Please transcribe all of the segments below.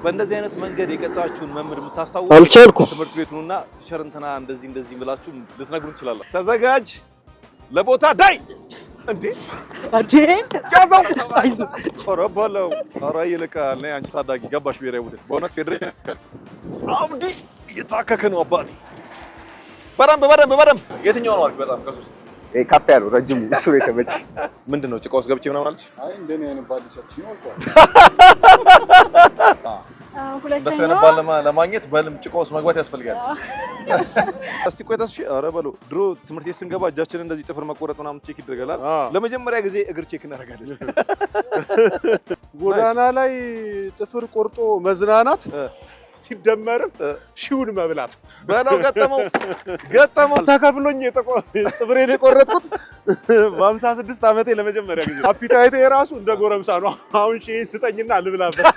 በእንደዚህ አይነት መንገድ የቀጣችሁን መምህር የምታስታውሱ አልቻልኩም። ትምህርት ቤቱንና ቲቸርንተና እንደዚህ ብላችሁ ልትነግሩን ትችላላችሁ። ተዘጋጅ ለቦታ ዳይ እንዴ ያዛው ቆረበለው ኧረ ይልቃል ነይ አንቺ ታዳጊ ገባሽ ብሔራዊ ቡድን በእውነት ፌዴሬሽን አብዲ እየታከከ ነው አባቴ በደንብ የትኛው ነው አሪፍ በጣም ከሶስት ካፌ ያለው ረጅም እሱ ነው የተመቸኝ ምንድነው ጭቃ ውስጥ ገብቼ ምናምን አለች አይ እንደኔ አይነት ባል ሰጥሽ ነው ወጣ ሁለተኛው ለማግኘት በልም ጭቃ ውስጥ መግባት ያስፈልጋል እስቲ ቆይ ተስፋ ኧረ በለው ድሮ ትምህርት ቤት ስንገባ እጃችንን እንደዚህ ጥፍር መቆረጥ ምናምን ቼክ ይደረጋል ለመጀመሪያ ጊዜ እግር ቼክ እናደርጋለን ጎዳና ላይ ጥፍር ቆርጦ መዝናናት ሲደመር ሺውን መብላት በለው ገጠመው ተከፍሎኝ ጥፍሬን የቆረጥኩት በ56 ዓመቴ ለመጀመሪያ ጊዜ አፒታይቴ የራሱ እንደ ጎረምሳ ነው አሁን ሺን ስጠኝና ልብላበት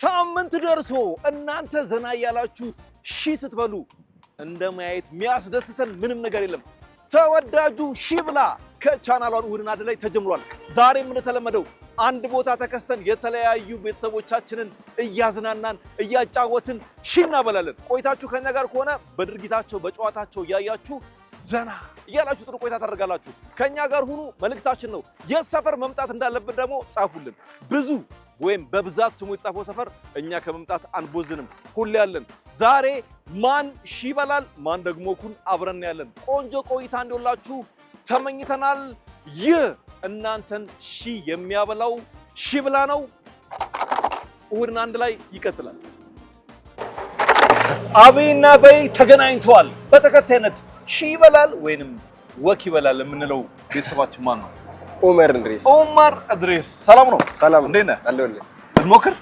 ሳምንት ደርሶ እናንተ ዘና ያላችሁ ሺ ስትበሉ እንደማየት የሚያስደስተን ምንም ነገር የለም ተወዳጁ ሺብላ ከቻናሏን እሁድን አንድ ላይ ተጀምሯል ዛሬም እንደተለመደው አንድ ቦታ ተከስተን የተለያዩ ቤተሰቦቻችንን እያዝናናን እያጫወትን ሺ እናበላለን ቆይታችሁ ከኛ ጋር ከሆነ በድርጊታቸው በጨዋታቸው ያያችሁ ዘና ያላችሁ ጥሩ ቆይታ ታደርጋላችሁ ከኛ ጋር ሁኑ መልእክታችን ነው የሰፈር መምጣት እንዳለብን ደግሞ ጻፉልን ብዙ ወይም በብዛት ስሙ የተጻፈው ሰፈር እኛ ከመምጣት አንቦዝንም ሁሌ ያለን ዛሬ ማን ሺ ይበላል ማን ደግሞ ኩን አብረን ያለን ቆንጆ ቆይታ እንዲሆንላችሁ ተመኝተናል ይህ እናንተን ሺ የሚያበላው ሺብላ ነው እሁድን አንድ ላይ ይቀጥላል አቤና በይ ተገናኝተዋል በተከታይነት ሺ ይበላል ወይንም ወክ ይበላል የምንለው ቤተሰባችን ማን ነው ኡመር እድሪስ ሰላም ነው ሰላም እንዴት ነህ አለሁልህ እንሞክር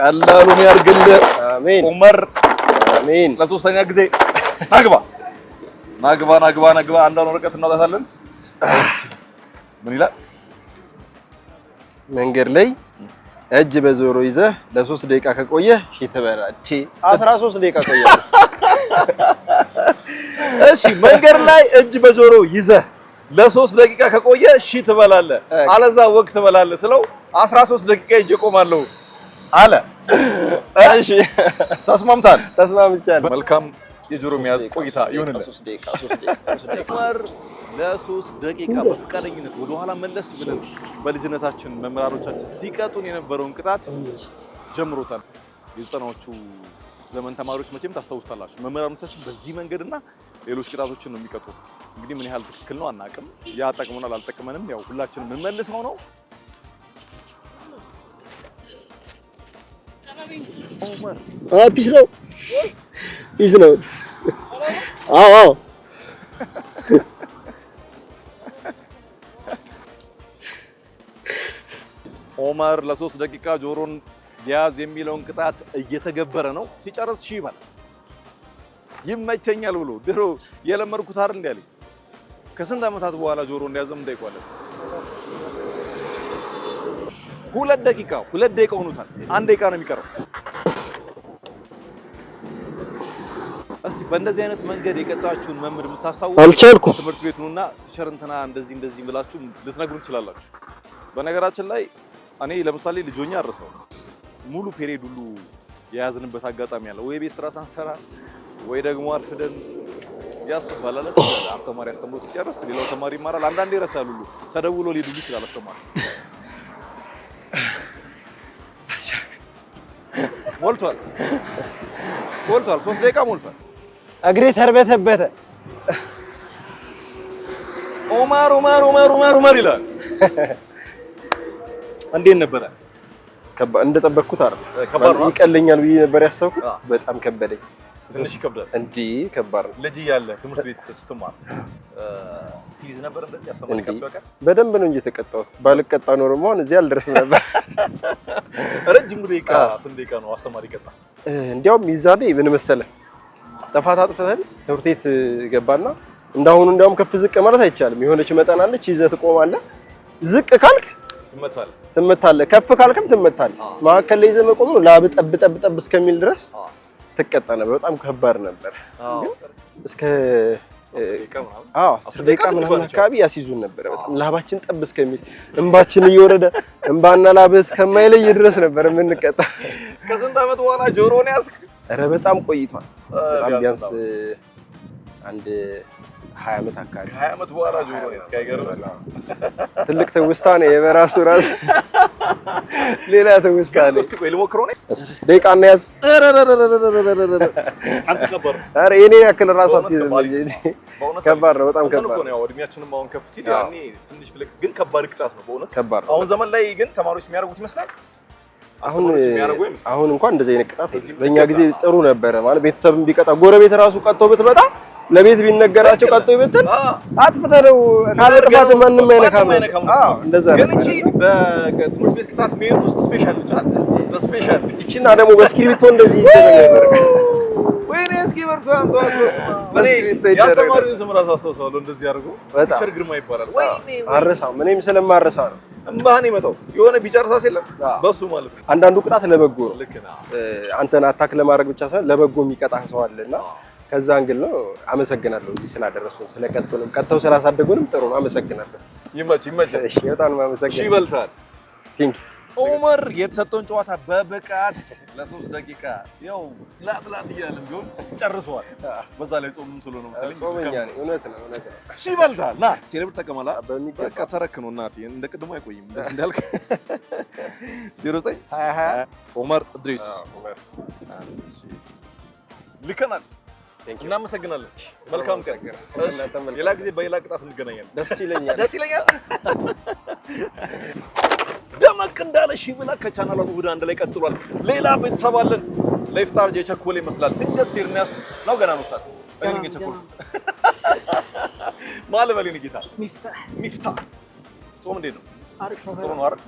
ቀላሉን ያርግልህ አሜን ኡመር አሜን ለሶስተኛ ጊዜ ናግባ አንዳንድ ወረቀት እናውጣታለን ምን ይላል መንገድ ላይ እጅ በዞሮ ይዘህ ለ3 ደቂቃ ከቆየህ ሺ ትበላለህ 13 ደቂቃ ቆየህ እሺ መንገድ ላይ እጅ በዞሮ ይዘህ ለ3 ደቂቃ ከቆየ ሺ ትበላለህ አለዛ ወቅት ትበላለህ ስለው 13 ደቂቃ ይዤ ቆማለሁ አለ እሺ ተስማምቻለሁ መልካም የጆሮ የሚያዝ ቆይታ ይሁንልህ 3 ደቂቃ ለ3 ደቂቃ በፍቃደኝነት ወደ ኋላ መለስ ብለን በልጅነታችን መምህራኖቻችን ሲቀጡን የነበረውን ቅጣት ጀምሮታል የዘጠናዎቹ ዘመን ተማሪዎች መቼም ታስታውስታላችሁ መምህራኖቻችን በዚህ መንገድና ሌሎች ቅጣቶችን ነው የሚቀጡ እንግዲህ ምን ያህል ትክክል ነው አናውቅም ያ ጠቅሞናል አልጠቅመንም ያው ሁላችንም የምንመልሰው ነው ኦመር ፒስ ነው አዎ ኦመር ለ3 ደቂቃ ጆሮን ያዝ የሚለውን ቅጣት እየተገበረ ነው ሲጨርስ ሺ ይበላል ይመቸኛል ብሎ ድሮ የለመድኩት አይደል እንዴ አለኝ ከስንት ዓመታት በኋላ ጆሮ እንዲያዘም እንዳይቋለል 2 ደቂቃ ሆኖታል 1 ደቂቃ ነው የሚቀረው እስቲ በእንደዚህ አይነት መንገድ የቀጣችሁን መምህር የምታስታውሱ አልቻልኩም ትምህርት ቤቱንና ቲቸርንተና እንደዚህ ብላችሁ ልትነግሩን ትችላላችሁ በነገራችን ላይ እኔ ለምሳሌ ልጆኛ አርሰው ሙሉ ፔሪድ ሁሉ የያዝንበት አጋጣሚ አለ ወይ ቤት ስራ ሳንሰራ ወይ ደግሞ አርፍደን ያስተባላለ አስተማሪ አስተምሮ ሲጨርስ ሌላው ተማሪ ይማራል አንዳንዴ ይረሳል ሁሉ ተደውሎ ሊሄዱ ይችላል አስተማሪ ሞልቷል 3 ደቂቃ ሞልቷል እግሬ ተርበተበተ ኡመር ይላል እንዴት ነበር እንደጠበቅኩት አይደል ይቀለኛል ብዬ ነበር ያሰብኩት በጣም ከበደኝ ትንሽ ይከብዳል እንዴ ከባድ ነው ልጅ ያለ ትምህርት ቤት ስትማር ትይዝ ነበር እንደዚህ አስተማሪ ከብቷካ በደንብ ነው እንጂ ተቀጣሁት ባልቀጣ ኖርማ እዚህ አልደረስም ነበር ረጅም ደቂቃ ስንት ደቂቃ ነው አስተማሪ ቀጣ እንዲያውም ይዛኔ ምን መሰለ ጥፋት አጥፍተን ትምህርት ቤት ገባና እንዳሁኑ እንዲያውም ከፍ ዝቅ ማለት አይቻልም የሆነች መጠን አለች ይዘህ ትቆማለህ ዝቅ ካልክ ትመታለህ ከፍ ካልክም ትመታለህ ማከለ ላይ ይዘህ መቆም ነው ላብ ጠብ እስከሚል ድረስ ተቀጣ ነበር በጣም ከባድ ነበር እስከ 10 ደቂቃ ምናምን አካባቢ ያስይዙን ነበር። በጣም ላባችን ጠብ እስከሚል እንባችን እየወረደ እንባና ላብ እስከማይለይ ድረስ ነበር የምንቀጣ። ከስንት ዓመት በኋላ ጆሮን ያስክ? ኧረ በጣም ቆይቷል። በጣም ቢያንስ አንድ 20 ዓመት አካባቢ። 20 ዓመት በኋላ ጆሮን ያስክ አይገርም? ትልቅ ትውስታ ነው የበራሱ ራስ ሌላ ትውስታ ነው። እስኪ ቆይ ልሞክረው ነው። እስኪ ደቂቃ እናያዝ። አንተ ከበር ኧረ የኔ ያክል ራስ አትይዝም። ከባድ ነው፣ በጣም ከባድ ነው። ያው እድሜያችንም አሁን ከፍ ሲል ያኔ ትንሽ ፍሌክስ ግን ከባድ ቅጣት ነው በእውነት ከባድ ነው። አሁን ዘመን ላይ ግን ተማሪዎች የሚያደርጉት ይመስላል። አሁን እንኳን እንደዚህ አይነት ቅጣት በእኛ ጊዜ ጥሩ ነበረ። ማለት ቤተሰብም ቢቀጣ ጎረቤት ራሱ ቀጥቶ ብትመጣ ለቤት ቢነገራቸው ቀጥቶ ይበተን አጥፍተህ ነው ካለ ጥፋት ማንንም አይነካም። አዎ እንደዛ ነው። ግን እቺ በትምህርት ቤት ቅጣት ሜኑ ውስጥ ስፔሻል ነች አይደል? በስፔሻል እቺና ደግሞ በእስክሪብቶ እንደዚህ ይደረጋል። ወይኔ እስክሪብቶ አንተዋት እኔ ያስተማሪውን ስም ራሱ አስታውሳለሁ። እንደዚህ አድርጎ ቲቸር ግርማ ይባላል። ወይኔ አረሳው እኔም ስለማረሳ ነው እምባህን ይመጣው የሆነ ቢጨርሳስ የለም በሱ ማለት ነው። አንዳንዱ ቅጣት ለበጎ ነው። ልክ ነህ። አንተን አታክ ለማድረግ ብቻ ሳይሆን ለበጎ የሚቀጣህ ሰው አለና ከዛ አንግል ነው። አመሰግናለሁ እዚህ ስላደረሱን ስለቀጡንም ቀጥተው ስላሳደጉንም ጥሩ ነው። አመሰግናለሁ። ይመች። እሺ በጣም አመሰግናለሁ። እሺ ይበልታል። ቲንክ ኡመር የተሰጠውን ጨዋታ በብቃት ለ3 ደቂቃ ያው ላጥላት እያለም ቢሆን ጨርሷል። በዛ ላይ ጾምም ስለሆነ መሰለኝ ጾመኛ ነኝ። እውነት ነው። እሺ ይበልታል። ና ቴሌብር ተቀመላ በቃ ተረክ ነው እናቴ እንደ ቅድሙ አይቆይም እንደዚህ እንዳልክ 0920 ኡመር እድሪስ ልከናል። እናመሰግናለን። መልካም ቀን። ሌላ ጊዜ በሌላ ቅጣት እንገናኛለን። ደስ ይለኛል። ደመቅ እንዳለ ሺህ ብላ ከቻናሏ እሑድ አንድ ላይ ቀጥሏል። ሌላ ቤተሰብ አለን። ለኢፍጣር የቸኮለ ይመስላል። ድንገት ሲርና ያስኩት ነው ገና ነው ሰዓት እኔ ነኝ የቸኮልኩት። ማለ በሌን ጌታ ሚፍታ ጾም እንዴት ነው? አሪፍ ነው። ጥሩ ነው አይደል?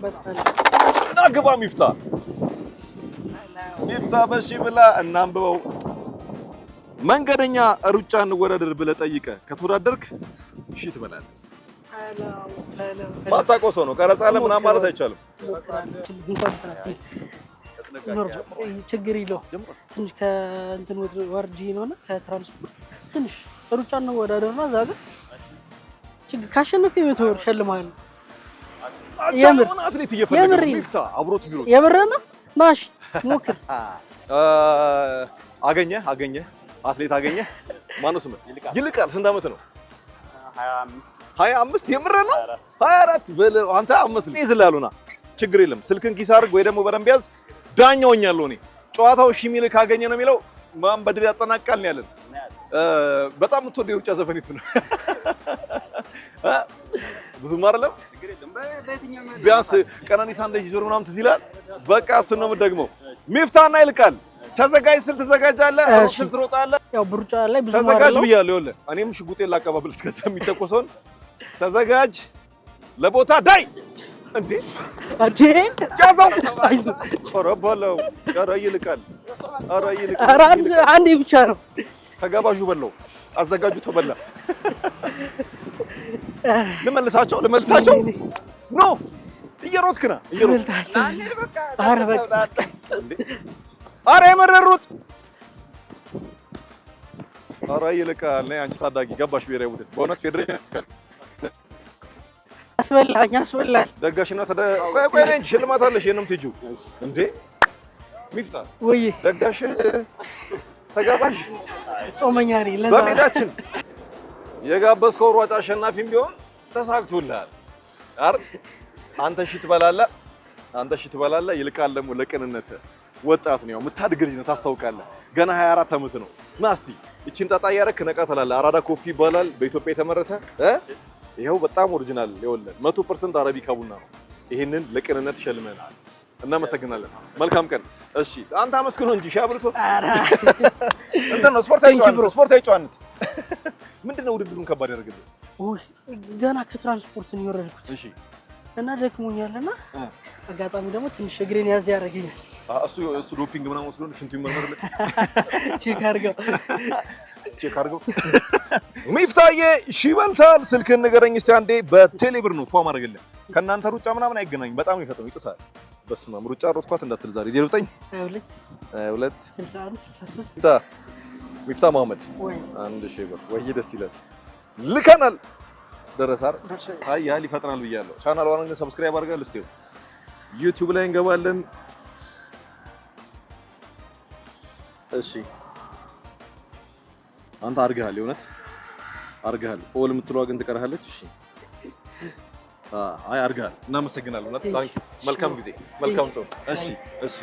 እና ግባ ሚፍታ በሺህ ብላ እናንብበው። መንገደኛ ሩጫ እንወዳደር ብለህ ጠይቀህ ከተወዳደርክ እሺ ትበላለህ። ማታውቀው ሰው ነው ቀረጻ አለ ምናምን ማለት አይቻልም። ችግር የለውም። ትንሽ ከእንትን ወርጂ ነውና ከትራንስፖርት ትንሽ ሩጫ እንወዳደርና እዛ ጋር ችግር ካሸነፍክ የመቶ ብር እሸልምሃለሁ። የምር አትሌት እየፈለገ ሚፍታ አብሮት ቢሮ የምርና ናሽ ሞክር። አገኘ አትሌት አገኘ። ማነው ስምህ? ይልቃል። ስንት ዓመት ነው? 25 የምር ነው? 24 በለው አንተ አመስል ይዝላሉና ችግር የለም። ስልክን ኪስ አድርግ ወይ ደግሞ በደንብ ያዝ። ዳኛው ሆኛለሁ እኔ። ጨዋታው ሺህ ሚል ካገኘ ነው የሚለው ማን በድል ያጠናቃል ነው ያለን። በጣም የምትወደው የሩጫ ዘፈኒቱ ነው። ብዙም አይደለም ቢያንስ ቀነኒሳ እንደዚህ ዞር ምናምን ትዝ ይላል። በቃ እሱን ነው የምትደግመው። ሚፍታና ይልቃል ተዘጋጅ ስል ትዘጋጃለህ፣ ስል ትሮጣለህ። ያው ብሩጫ ላይ ብዙ ተዘጋጅ ብያለሁ። ይኸውልህ እኔም ሽጉጤን ላቀባብል እስከዛ የሚተኮሰውን ተዘጋጅ ለቦታ ዳይ እንዴ ጃዛው አይዞህ ቆረበለው። ኧረ ይልቃል አንዴ ብቻ ነው ተጋባዡ በለው አዘጋጁ ተበላ። ልመልሳቸው ኖ እየሮጥክ ነህ ኧረ የመረሩት ኧረ ይልቃል ነይ አንቺ ታዳጊ ገባሽ ብሔራዊ ቡድን በእውነት ፌዴሬሽን አስበላኝ ደጋሽና ቆይ ነኝ ሽልማት አለሽ የእንም ትጁ እንዴ ሚፍታ ወይ ደጋሽ ተጋባሽ ጾመኛ ነኝ ለዛ በሜዳችን የጋበዝከው ሯጭ አሸናፊም ቢሆን ተሳክቶልሃል አይደል አንተ ሺህ ትበላለህ ይልቃል ደግሞ ለቅንነት ወጣት ነው የምታድግ ልጅ ነው ታስታውቃለህ ገና 24 ዓመት ነው ና እስቲ እቺን ጣጣ ያረክ ነቃ ትላለህ አራዳ ኮፊ ይባላል በኢትዮጵያ የተመረተ ይሄው በጣም ኦሪጂናል ይወለድ 100% አረቢካ ቡና ነው ይሄንን ለቅንነት ሸልመናል እናመሰግናለን መልካም ቀን እሺ አንተ አመስግኖ እንጂ ሻብርቶ እንትን ነው ስፖርታዊ ጨዋነት ምንድነው ውድድሩን ከባድ ያደርግልህ ገና ከትራንስፖርት ነው የወረድኩት እሺ እና ደክሞኛልና አጋጣሚ ደግሞ ትንሽ እግሬን ያዝ ያደርገኛል እሱ ዶፒንግ ምናምን ወስዶ ሽንቱ ይመርመርልህ ቼክ አድርገው ሚፍታዬ ሺበልታል ስልክህን ንገረኝ እስቲ አንዴ በቴሌብር ነው ፏ ማድረግልህ ከእናንተ ሩጫ ምናምን አይገናኝም በጣም ይፈጠው ይጥሳል በስመ አብ ሩጫ ሮጥኳት እንዳትል ዛሬ 09 22 61 63 ሚፍታ መሐመድ 1000 ብር ወይ ደስ ይላል። ልከናል ደረሳር አይ ያህል ይፈጥናል ብያለሁ። ቻናሏን ግን ሰብስክራይብ አድርጋል። እስቲ ዩቲዩብ ላይ እንገባለን። እሺ አንተ አድርገሃል፣ የእውነት አድርገሃል። ኦል የምትለዋ ግን ትቀርሃለች። እሺ አይ አድርገሃል። እናመሰግናለን። እውነት ታንኪ። መልካም ጊዜ፣ መልካም ጾም። እሺ እሺ።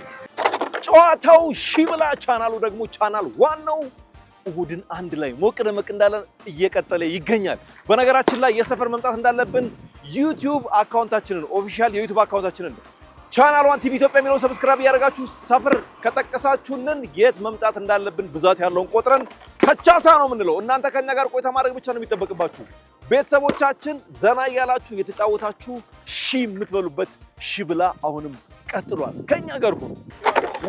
ጨዋታው ሺብላ ቻናሉ ደግሞ ቻናል ዋናው እሁድን አንድ ላይ ሞቅ ደመቅ እንዳለ እየቀጠለ ይገኛል። በነገራችን ላይ የሰፈር መምጣት እንዳለብን ዩቲዩብ አካውንታችንን ኦፊሻል የዩቲዩብ አካውንታችንን ቻናል ዋን ቲቪ ኢትዮጵያ የሚለውን ሰብስክራይብ ያደርጋችሁ ሰፈር ከጠቀሳችሁልን የት መምጣት እንዳለብን ብዛት ያለውን ቆጥረን ከቻሳ ነው የምንለው። እናንተ ከኛ ጋር ቆይታ ማድረግ ብቻ ነው የሚጠበቅባችሁ። ቤተሰቦቻችን ዘና እያላችሁ የተጫወታችሁ የምትበሉበት ሺብላ አሁንም ቀጥሏል። ከኛ ጋር ሁኑ።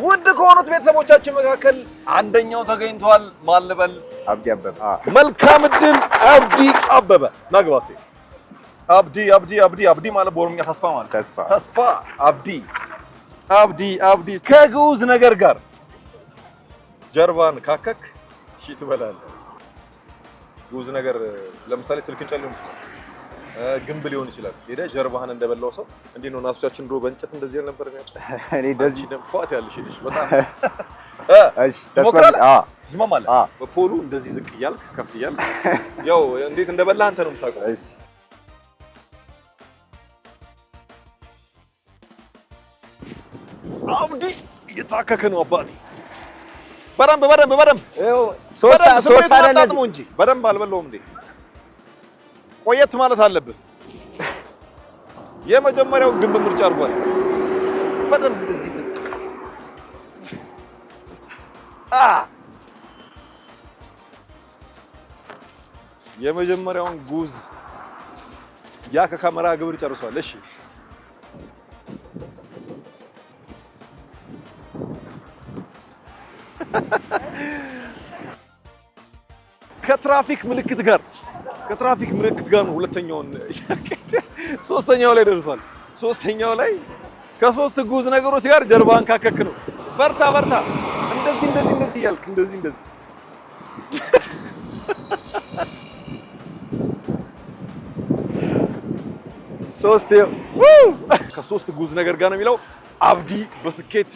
ውድ ከሆኑት ቤተሰቦቻችን መካከል አንደኛው ተገኝቷል። ማን ልበል? አብዲ አበበ። መልካም እድል አብዲ አበበ። ናግባ እስቲ። አብዲ ማለት በኦሮምኛ ተስፋ ማለት ተስፋ። አብዲ ከግዑዝ ነገር ጋር ጀርባን ካከክ ሺ ትበላለህ። ግዑዝ ነገር ለምሳሌ ስልክ እንጨት ሊሆን ይችላል፣ ግንብ ሊሆን ይችላል። ሄደህ ጀርባህን እንደበላው ሰው እንዴት ነው? እናቶቻችን ድሮ በእንጨት እንደዚህ አልነበር የሚያውቁት? እኔ እንደዚህ ፏት ያለሽ ልጅ በጣም እሺ፣ ትስማማለህ? በፖሉ እንደዚህ ዝቅ እያልክ ከፍ እያልክ ያው እንዴት እንደበላህ አንተ ነው የምታውቀው። እሺ አብዲ እየታከከ ነው አባቴ። በደንብ ይኸው ሶስት አይደለም እንጂ በደንብ አልበላውም እንዴ? ቆየት ማለት አለብህ። የመጀመሪያው ግንብ ምርጫ አድርጓል። በደንብ እንደዚህ የመጀመሪያውን ጉዝ ያ ከካሜራ ግብር ጨርሷል። እሺ ከትራፊክ ምልክት ጋር ነው ሁለተኛውን ሶስተኛው ላይ ደርሷል። ሶስተኛው ላይ ከሶስት ጉዝ ነገሮች ጋር ጀርባን ካከክ ነው። በርታ እንደዚህ እያልክ እንደዚህ ከሶስት ጉዝ ነገር ጋር ነው የሚለው። አብዲ በስኬት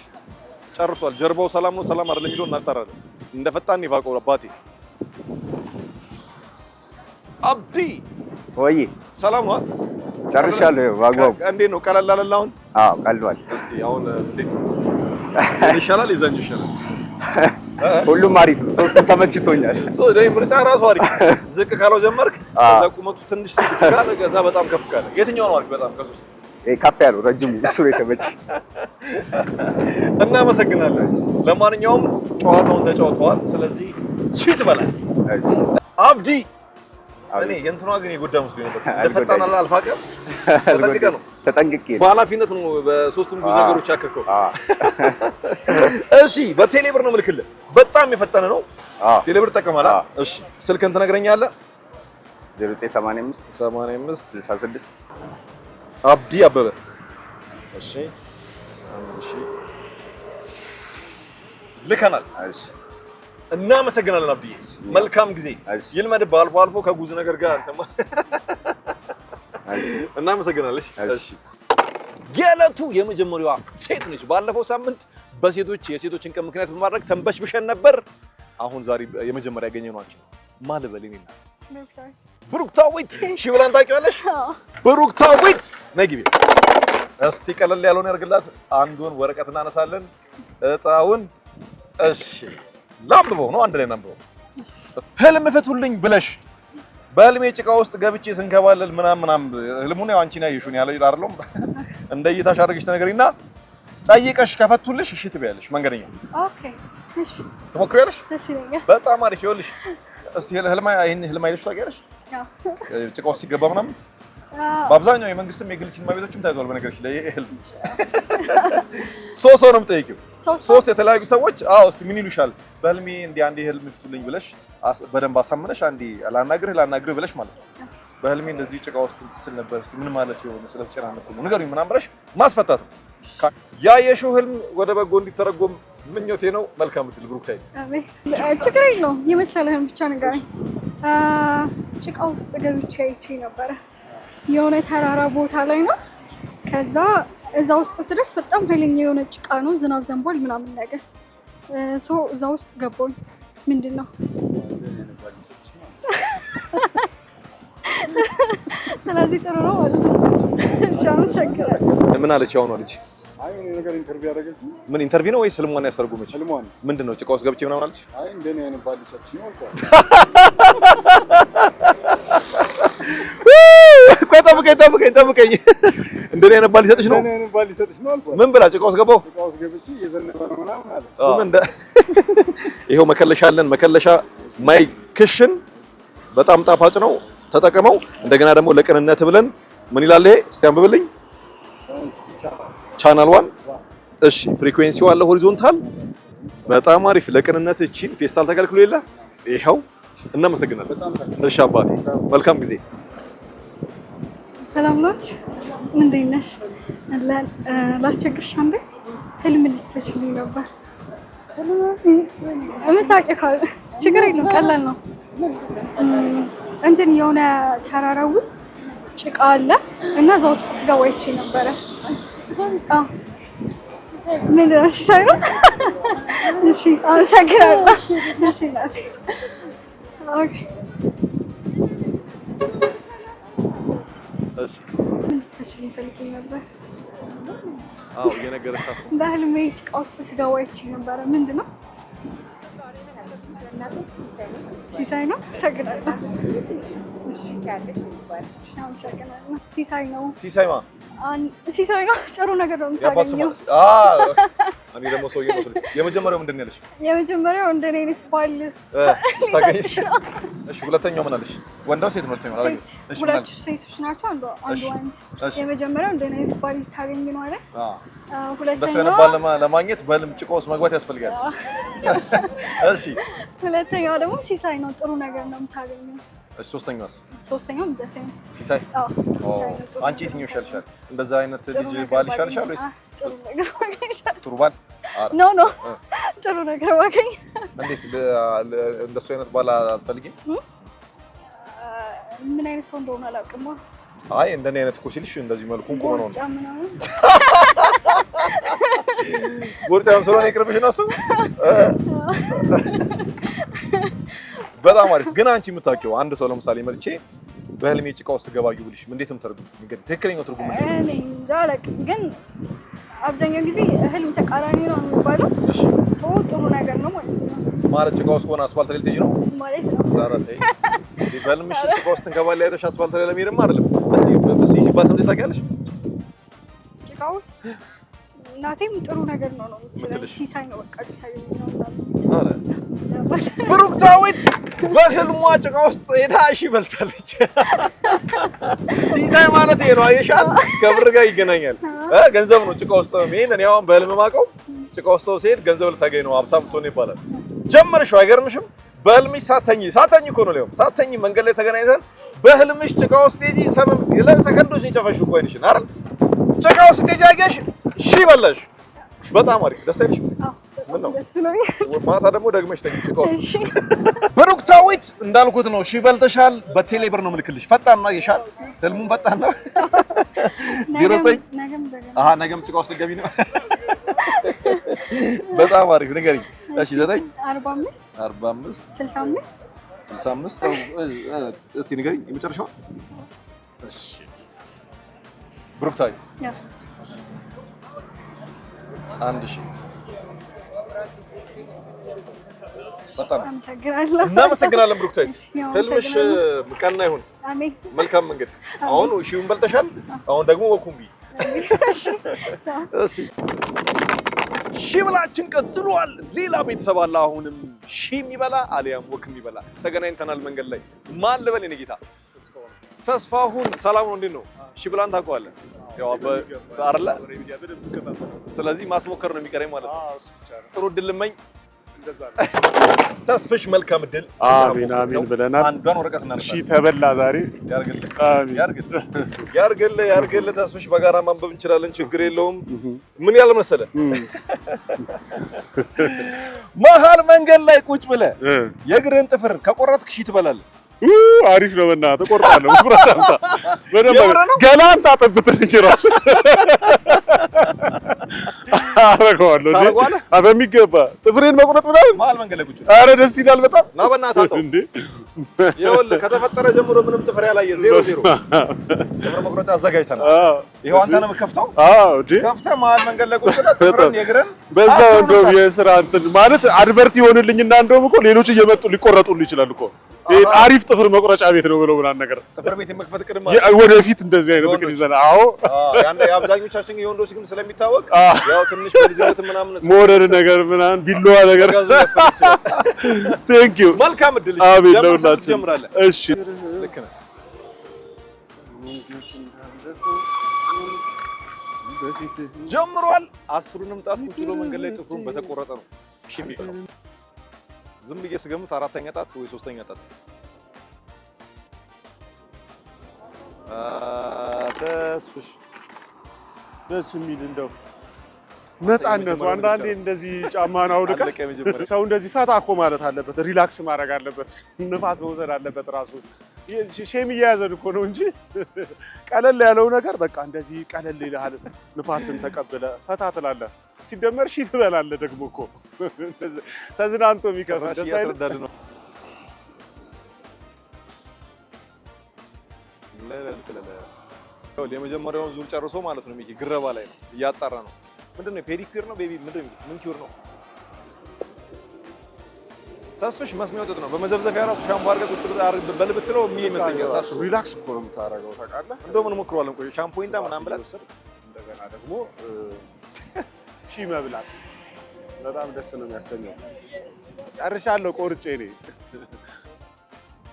ጨርሷል። ጀርባው ሰላም ነው ሰላም አይደለም የሚለው እናጣራለን። እንደፈጣን ይፋቀው አባቴ። አብዲ ወይ ሰላም ነው? ጨርሻለሁ። ባግባቡ እንዴት ነው? ቀለል አለልህ አሁን? አዎ ቀሏል። እስቲ አሁን እንዴት ነው? ይሻላል ይዘኝ ይሻላል? ሁሉም አሪፍ ነው። ሶስቱም ተመችቶኛል። ደይ ምርጫ ራሱ አሪፍ። ዝቅ ካለው ጀመርክ ለቁመቱ ትንሽ ዝቅ ካለ ከዛ በጣም ከፍ ካለ የትኛው ነው አሪፍ? በጣም ከሶስት ከፍ ያለው ረጅሙ እሱ ነው የተመቸኝ። እናመሰግናለን። ለማንኛውም ጨዋታውን ተጫውተዋል። ስለዚህ ቺት በላይ እሺ አብዲ እኔ የእንትኗ ግን የጎዳ መስሎኝ ነበር። እንደፈጣን አልፋቀም። ተጠንቅቄ በኃላፊነት ነው በሶስቱም ጉዝ ነገሮች ያከከው። እሺ በቴሌብር ነው ምልክልህ። በጣም የፈጠነ ነው። ቴሌብር ተጠቀማላ። እሺ ስልክን ትነግረኛለህ? 0985 85 66 አብዲ አበበ። እሺ ልከናል። እሺ እናመሰግናለን አብዲ። መልካም ጊዜ ይልመድብህ። አልፎ አልፎ ከጉዝ ነገር ጋር እናመሰግናለን። እሺ የዕለቱ የመጀመሪያዋ ሴት ነች። ባለፈው ሳምንት የሴቶችን ቀን ምክንያት በማድረግ ተንበሽብሸን ነበር። አሁን ዛሬ የመጀመሪያ ያገኘናቸው ማን ልበል? እኔ እናት ብሩክታዊት ሺብላን ታውቂዋለሽ? ብሩክታዊት ነይ ግቢ። እስቲ ቀለል ያለውን ያርግላት። አንዱን ወረቀት እናነሳለን። እጣውን እሺ ላምብበው ነው። አንድ ላይ እናምብበው። ህልም ፍቱልኝ ብለሽ በህልሜ ጭቃ ውስጥ ገብቼ ስንከባለል ምናምን ህልሙን ያው አንቺ ነው ያየሽው ያለው አይደለም። እንደ እይታሽ አድርገሽ ተነገሪና ጠይቀሽ ከፈቱልሽ እሺ ትበያለሽ። መንገደኛ ኦኬ እሺ ትሞክሪያለሽ? ደስ ይለኛል። በጣም አሪፍ። ይኸውልሽ እስቲ ህልም አይተሽ ታውቂያለሽ? ጭቃ ውስጥ ሲገባ ምናምን በአብዛኛው የመንግስትም የግል ሲኒማ ቤቶችም ታይቷል። በነገርሽ ላይ ህልም ሶስት ሰው ነው የምጠይቂው። ሶስት የተለያዩ ሰዎች እስቲ ምን ይሉሻል? በህልሜ እንዲህ አንዴ ህልም ፍቱልኝ ብለሽ በደንብ አሳምነሽ አንዴ ላናግርህ ብለሽ ማለት ነው። በህልሜ እንደዚህ ጭቃ ውስጥ ስል ነበር። እስቲ ምን ማለት ይሆን? ስለተጨናነኩ ነው ንገሩኝ ምናምን ብለሽ ማስፈታት ነው። ያየሽው ህልም ወደ በጎ እንዲተረጎም ምኞቴ ነው። መልካም እድል ብሩክታይት። አሜን። ችግር የለውም የመሰለህን ብቻ ንገረኝ። ጭቃ ውስጥ ገብቼ አይቼ ነበረ የሆነ ተራራ ቦታ ላይ ነው። ከዛ እዛ ውስጥ ስደርስ በጣም ኃይለኛ የሆነ ጭቃ ነው፣ ዝናብ ዘንቧል ምናምን ነገር እዛ ውስጥ ገባኝ። ምንድን ነው? ስለዚህ ጥሩ ነው ማለት ነው። እሺ አመሰግናለሁ። ምን አለች ያው ነው ልጅ? አይ ነገር ኢንተርቪው ያደረገችው ምን ኢንተርቪው ነው ወይስ ህልሟን ያስተርጉመች? ህልሟን ምንድን ነው ጭቃ ውስጥ ገብቼ ምናምን አለች? አይ እንደኔ አይነት ባል ሊሰጥሽ ነው አልኳት። ቆይ ጠብቀኝ እንደኔ አይነት ባል ሊሰጥሽ ነው? እንደኔ አይነት ባል ሊሰጥሽ ነው አልኳት። ምን ብላ ጭቃ ውስጥ ገባው? ጭቃ ውስጥ ገብቼ እየዘነበ ነው ምናምን አለች። ይሄው መከለሻ አለን። መከለሻ ማይ ክሽን በጣም ጣፋጭ ነው፣ ተጠቀመው። እንደገና ደግሞ ለቅንነት ብለን ምን ይላል ይሄ? እስቲ አንብብልኝ። ቻናል 1 እሺ፣ ፍሪኩዌንሲው አለ ሆሪዞንታል። በጣም አሪፍ። ለቅንነት እቺን ፌስታል ተከልክሎ የለ ይሄው። እናመሰግናለን። እሺ አባቴ መልካም ጊዜ። ሰላም ናችሁ? እንዴት ነሽ? ላስቸግርሽ አንዴ ህልም ልትፈችልኝ ነበር። የምታውቂው ካለ ችግር የለውም ቀላል ነው። እንትን የሆነ ተራራ ውስጥ ጭቃ አለ እና እዛ ውስጥ ስገባ አይቼ ነበረ። ምንድን ነው? ሲሳይ ነው? እሺ አመሰግናለሁ። እሺ ናት። ኦኬ እሺ እንድትፈችልኝ ፈልጌ ነበር። አዎ እየነገረሽ ነው። በህልሜ ጭቃ ውስጥ ስገባ አይቼ ነበረ። ምንድን ነው? ሲሳይ ነው። አመሰግናለሁ። እሺ አመሰግናለሁ። ሲሳይ ነው። ሲሳይ ማ? ሲሳይ ነው። ጥሩ ነገር ነው የምታገኘው። እኔ ደግሞ ሰውዬው መስሎኝ። የመጀመሪያው ምንድን ነው ያለሽ? የመጀመሪያው እንደኔ አይነት ባል ታገኝሽ። እሺ ሁለተኛው ምን አለሽ? ወንድ ነው ሴት ነው? ሴት። ሁለቱ ሴቶች ናቸው፣ አንዱ ወንድ። የመጀመሪያው እንደኔ አይነት ባል ታገኝ ነው አይደል? ሁለተኛው ባል ለማግኘት በህልም ጭቃ ውስጥ መግባት ያስፈልጋል። እሺ ሁለተኛው ደግሞ ሲሳይ ነው። ጥሩ ነገር ነው የምታገኘው። እሺ ሶስተኛውስ? ሶስተኛው እንደሰኝ ሲሳይ። አንቺ የትኛው ይሻልሻል? እንደዛ አይነት ልጅ ባል ይሻልሻል ወይስ ጥሩ ነገር ማግኘት? ጥሩ ባል ኖ ጥሩ ነገር ማግኘት። እንዴት እንደሱ አይነት ባል አትፈልጊም? ምን አይነት ሰው እንደሆነ አላውቅም። አይ እንደኔ አይነት እኮ ሲልሽ እንደዚህ መልኩ እንቆ ነው። ጎርጫም ስለሆነ ይቅርብሽ ነው እሱ። በጣም አሪፍ። ግን አንቺ የምታውቂው አንድ ሰው ለምሳሌ መጥቼ በህልሜ ጭቃ ውስጥ ገባዩ ብልሽ እንዴት የምትረዱት? እንግዲህ ትክክለኛው ትርጉም ምንድን ነው? እኔ እንጃ አላውቅም። ግን አብዛኛው ጊዜ ህልም ተቃራኒ ነው የሚባለው። እሺ ሰው ጥሩ ነገር ነው ማለት ነው። ማለት ጭቃ ውስጥ ሆነ አስፋልት ላይ ልትሄጂ ነው ማለት ነው። ዛሬ በህልምሽ ጭቃ ውስጥ እንገባለን አይተሽ አስፋልት ላይ ለመሄድም አይደለም። እስቲ ሲባል ሰምተሽ ታውቂያለሽ? ጭቃ ውስጥ እናቴም ጥሩ ነገር ነው የምትለው። ሲሳይ ነው በቃ ታገኝ ነው አረ ብሩክታዊት በህልሟ ጭቃ ውስጥ ሄዳ እሺ በልታለች። ሲሳይ ማለት ይሄ ነው። አየሻል? ከብር ጋር ይገናኛል። ገንዘብ ነው ጭቃ ውስጥ ነው። ይሄን እኔ አሁን በህልም ማውቀው ጭቃ ውስጥ ሲሄድ ገንዘብ ልታገኝ ነው፣ ሀብታም ትሆን ይባላል። ጀመርሽው አይገርምሽም? በህልምሽ ሳተኝ እኮ ነው ሊሆን ሳተኝ መንገድ ላይ ተገናኝተን በህልምሽ ጭቃ ውስጥ ሄጂ ሰበብ ለሰከንዶች ነው የጨፈሽው እኮ አይንሽን አይደል? ጭቃ ውስጥ ሄጂ አገሽ ሺ በላሽ። በጣም አሪፍ ደስ አይልሽም? ምን ነው ማታ ደግሞ ደግመሽ ተኝ ጭቃ ውስጥ። ብሩክታዊት እንዳልኩት ነው። ሺ በልተሻል። በቴሌ ብር ነው ምልክልሽ። ፈጣን ነው ይሻል። ህልሙን ፈጣን ነው። 09 ነገም ጭቃ ውስጥ ገቢ ነው። በጣም አሪፍ ንገሪኝ። እሺ 9 45 65 እስቲ ንገሪኝ የመጨረሻው። እሺ ብሩክታዊት 1000 በጣም እናመሰግናለን ብሩክታዊት። ህልምሽ ቀና ይሁን። አሜን። መልካም መንገድ። አሁን ሺውን በልተሻል። አሁን ደግሞ ወኩምቢ። እሺ ሺ ብላችን ቀጥሏል። ሌላ ቤተሰብ አለ። አሁንም ሺ የሚበላ አሊያም ወክ የሚበላ ተገናኝተናል መንገድ ላይ። ማን ልበል የኔ ጌታ? ተስፋሁን። ሰላም ነው? እንዴት ነው? ሺ ብላን ታውቀዋለህ? ያው አይደለ? ስለዚህ ማስሞከር ነው የሚቀረኝ ማለት ነው። ጥሩ እድል ልመኝ። እንደዛ ነው። ተስፍሽ መልካም እድል። አሜን አሜን ብለናል። አንዷን ወረቀት እናነሳለን። እሺ ተበላ ዛሬ ያርግልህ አሜን ያርግልህ። ተስፍሽ በጋራ ማንበብ እንችላለን፣ ችግር የለውም። ምን ያለ መሰለህ መሀል መንገድ ላይ ቁጭ ብለህ የእግርህን ጥፍር ከቆረጥክ ሺ ትበላለህ። አሪፍ ነው። በእናትህ እቆርጣለሁ። መቁረጥ አምጣ በደንብ ገና አንተ አጠብጥህ እንጂ እራሱ አረገዋለሁ በሚገባ ጥፍሬን መቁረጥ ምናምን መሀል መንገድ ላይ ቁጭ ብለህ። ኧረ ደስ ይላል በጣም። ና በእናትህ አውጣው እንዴ! ይኸውልህ ከተፈጠረ ጀምሮ ምንም ጥፍር ያላየ 0-0 ጥፍር መቁረጥ አዘጋጅተናል። ይኸው አንተ ነው የምትከፍተው። ከፍተህ መሀል መንገድ ላይ ቁጭ ብለህ ጥፍርን የእግርን በዛው እንደውም የስራ እንትን ማለት አድቨርት ይሆንልኝና እንደውም እኮ ሌሎች እየመጡ ሊቆረጡልህ ይችላሉ እኮ አሪፍ ጥፍር መቁረጫ ቤት ነው ብለው ምናምን ነገር ጥፍር ቤት የመክፈት ቅድም ወደፊት እንደዚህ አይነት እቅድ ይዘናል። አዎ የአብዛኞቻችን የወንዶች ግን ስለሚታወቅ ያው ትንሽ በልጅነት ምናምን ሞረድ ነገር ምናምን ቢላዋ ነገር ቴንክ ዩ መልካም እድል። አሜን ለሁላችን ጀምራለን። እሺ ልክ ነህ። ጀምሯል። 10ሩንም ጣት ቁጭ ብሎ መንገድ ላይ ጥፍሩን በተቆረጠ ነው እሺ የሚቀረው። ዝም ብዬ ስገምት 4ኛ ጣት ወይ 3ኛ ጣት። ተስፍሽ ደስ የሚል እንደው ነፃነቱ አንዳንዴ እንደዚህ ጫማን አውልቀህ ሰው እንደዚህ ፈታ እኮ ማለት አለበት፣ ሪላክስ ማድረግ አለበት፣ ንፋስ መውሰድ አለበት። ራሱ ሼም እየያዘን እኮ ነው እንጂ ቀለል ያለው ነገር በቃ እንደዚህ ቀለል ይልሃል። ንፋስን ተቀብለ ፈታ ትላለህ። ሲደመር ሺ ትበላለህ ደግሞ እኮ ተዝናንቶ የሚከፋ ደስ አይደል ነው። የመጀመሪያውን ዙር ጨርሶ ማለት ነው። ሚኪ ግረባ ላይ ነው፣ እያጣራ ነው። ምንድነው ፔዲኩር ነው ቤቢ ምንድነው ምን ኪውር ነው? ተስፍሽ መስሚያ ወጥቶ ነው። በመዘብዘፊያ ራሱ ሻምፖ አድርገህ ቁጥር በልብትለው የሚመስለኛል። ታሱ ሪላክስ እኮ ነው የምታደርገው ታውቃለህ። እንደውም እንሞክረዋለን። ቆይ ሻምፖ ይንዳ ምናምን ብለህ እንደገና ደግሞ ሺ መብላት በጣም ደስ ነው የሚያሰኘው። ጨርሻለሁ ቆርጬ እኔ።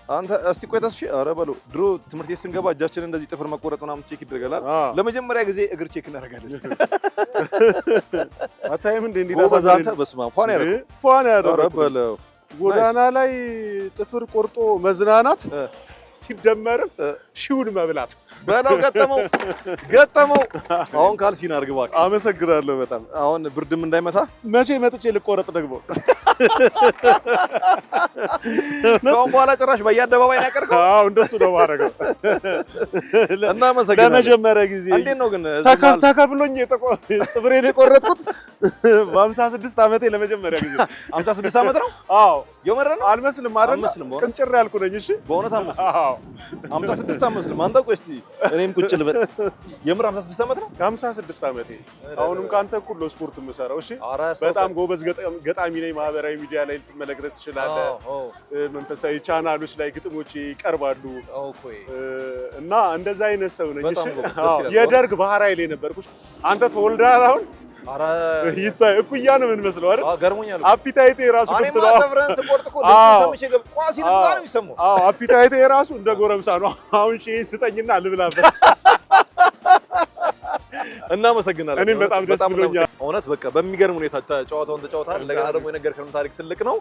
አንተ እስቲ ቆይ ተስፍሽ፣ ኧረ በለው ድሮ ትምህርት ቤት ስንገባ እጃችንን እንደዚህ ጥፍር መቆረጥ ምናምን ቼክ ይደረጋል። ለመጀመሪያ ጊዜ እግር ቼክ እናደርጋለን። አታይም እንዴ? እንዴ አንተ በስመ አብ ፏን ያደረገው ጎዳና ላይ ጥፍር ቆርጦ መዝናናት ሲደመርም ሺውን መብላት በለው ገጠመው። አሁን ካልሲን አድርግ እባክህ። አመሰግናለሁ በጣም። አሁን ብርድም እንዳይመታ መቼ መጥቼ ልቆረጥ ደግሞ? ከአሁን በኋላ ጭራሽ በየአደባባይ ነው ያቀርከው? አዎ እንደሱ ነው ማድረገው። እናመሰግናለን። ለመጀመሪያ ጊዜ እንዴት ነው ግን ተከፍሎኝ ጥፍሬን የቆረጥኩት በ56 ዓመቴ ለመጀመሪያ ጊዜ። 56 ዓመት ነው? አዎ የመረረ ነው። አልመስልም አይደል? ቅንጭር ያልኩ ነኝ። እሺ በእውነት አልመስልም። አዎ 56 አልመስልም። አንተ ቆይ እስቲ እኔም ቁጭ ልበል። የምር 56 ዓመት ነው? 56 ዓመቴ። አሁንም ካንተ እኩል ነው ስፖርት የምሰራው። እሺ በጣም ጎበዝ ገጣሚ ነኝ። ማህበራዊ ሚዲያ ላይ ልትመለከት ትችላለህ። መንፈሳዊ ቻናሎች ላይ ግጥሞች ይቀርባሉ እና እንደዛ አይነት ሰው ነኝ። እሺ የደርግ ባህር ኃይል የነበርኩሽ አንተ ተወልደሃል አሁን። አረ ይታይ እኩያ ነው የምንመስለው አይደል? ገርሞኛል። አፒታይቴ ራሱ ክፍት ነው። አጥፍረን ስቆርጥ እኮ ደስ ሰምቼ ቋሲ ለዛ ነው የሚሰማው። አዎ አፒታይቴ ራሱ እንደ ጎረምሳ ነው። አሁን ሺህ ስጠኝና ልብላበት። እናመሰግናለን። እኔም በጣም ደስ ብሎኛል። እውነት በቃ በሚገርም ሁኔታ ጨዋታውን ተጫውተሃል። እንደገና ደግሞ የነገርከን ታሪክ ትልቅ ነው።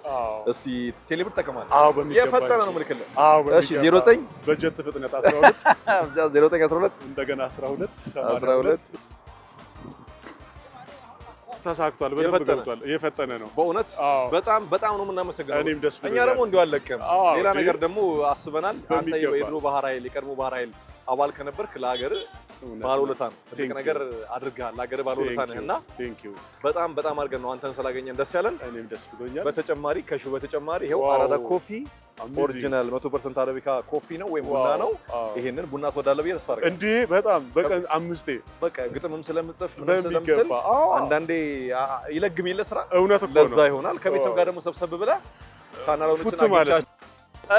እስቲ ቴሌብር ተጠቀማለህ? አዎ በሚገባ የፈጠነ ነው ምልክልህ። አዎ እሺ 09 በጀት ፍጥነት 12 0912 እንደገና 12 ተሳክቷል። በደንብ ገብቷል። የፈጠነ ነው በእውነት። በጣም ነው የምናመሰግነው። እኔም ደስ ብሎኛል። እኛ ደግሞ እንዲሁ አለቀም ሌላ ነገር ደግሞ አስበናል። አንተ የድሮ ባህር ኃይል የቀድሞ ባህር ኃይል አባል ከነበርክ ለሀገር ባለውለታ ነው። ትልቅ ነገር አድርገሃል። ለሀገር ባለውለታ ነህና በጣም አድርገን ነው አንተን ስላገኘን ደስ ያለን። እኔም ደስ ብሎኛል። በተጨማሪ ከሺው በተጨማሪ ይሄው አራዳ ኮፊ ኦሪጂናል 100% አረቢካ ኮፊ ነው ወይም ቡና ነው። ይሄንን ቡና ትወዳለህ ብዬ ተስፋ አደርጋለሁ። እንዴ በጣም በቀን 5 በቃ ግጥምም ስለምጽፍ ስለምትል አንዳንዴ ይለግም የለ ስራ እውነት እኮ ነው። ለዛ ይሆናል። ከቤተሰብ ጋር ደግሞ ሰብሰብ ብለህ ቻናሉን ፉት ማለት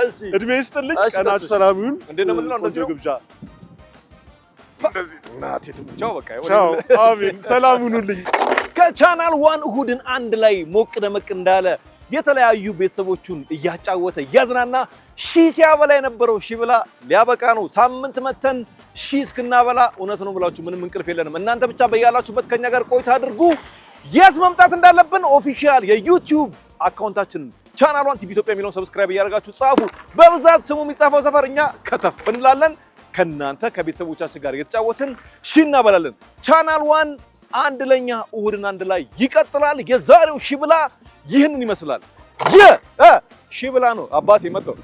እሺ። እድሜ ይስጥልኝ። ቀናችሁ ሰላም ይሁን። እንዴት ነው የምንለው? እንደዚህ ግብዣ እንደዚህ እናቴ ቻው በቃ ቻው። አሜን። ሰላም ሁኑልኝ። ከቻናል ዋን እሁድን አንድ ላይ ሞቅ ደመቅ እንዳለ የተለያዩ ቤተሰቦቹን እያጫወተ እያዝናና ሺህ ሲያበላ የነበረው ሺህ ብላ ሊያበቃ ነው። ሳምንት መተን ሺህ እስክናበላ እውነት ነው ብላችሁ ምንም እንቅልፍ የለንም። እናንተ ብቻ በያላችሁበት ከኛ ጋር ቆይታ አድርጉ። የት መምጣት እንዳለብን ኦፊሻል የዩቲዩብ አካውንታችንን ቻናሏን ቲቪ ኢትዮጵያ የሚለውን ሰብስክራይብ እያደረጋችሁ ጻፉ። በብዛት ስሙ የሚጻፈው ሰፈር እኛ ከተፍ እንላለን። ከናንተ ከቤተሰቦቻችን ጋር እየተጫወትን ሺ እናበላለን። ቻናል ዋን አንድ ለኛ እሁድን አንድ ላይ ይቀጥላል። የዛሬው ሺ ብላ ይህንን ይመስላል። ሺ ብላ ነው አባቴ መጣው